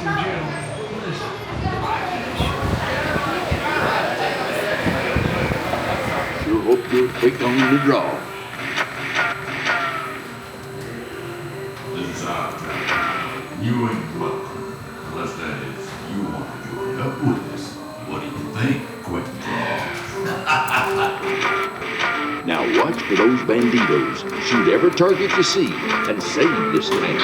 and gentlemen, listen. Sure hope you're quick on the draw. This is our time. You ain't welcome. Unless that is, you want to join up with us. What do you think, quick draw? Now watch for those banditos. Shoot every target you see and save this time.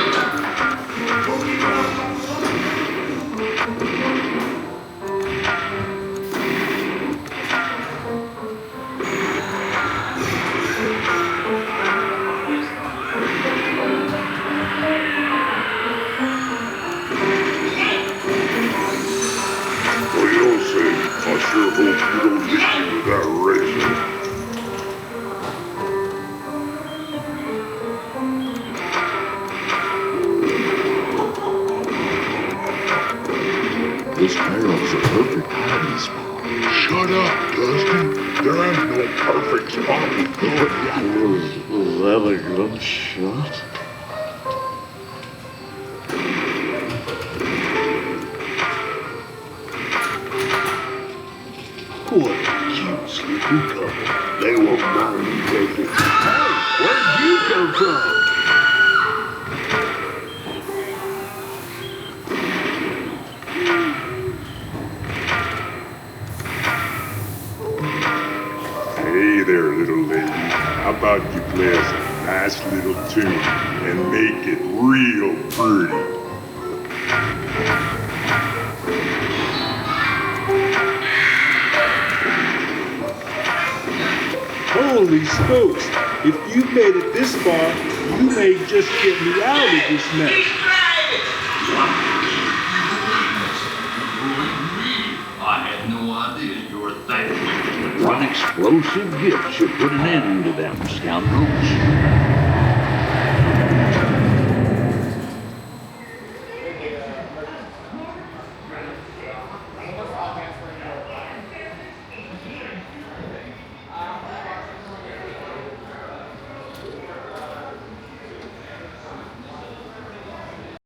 What do you say? I sure hope you don't hit me with that razor. This barrel's a perfect hiding spot. Shut up, Dusty. There ain't no perfect spot. Was that a good shot? What a cute, sleepy couple. They won't mind me taking. Hey, where'd you come from? Hey there, little lady. How about you play us a nice little tune and make it real pretty? Holy smokes! If you've made it this far, you may just get me out of this mess. I had no idea you were that wicked. One explosive gift should put an end to them scoundrels.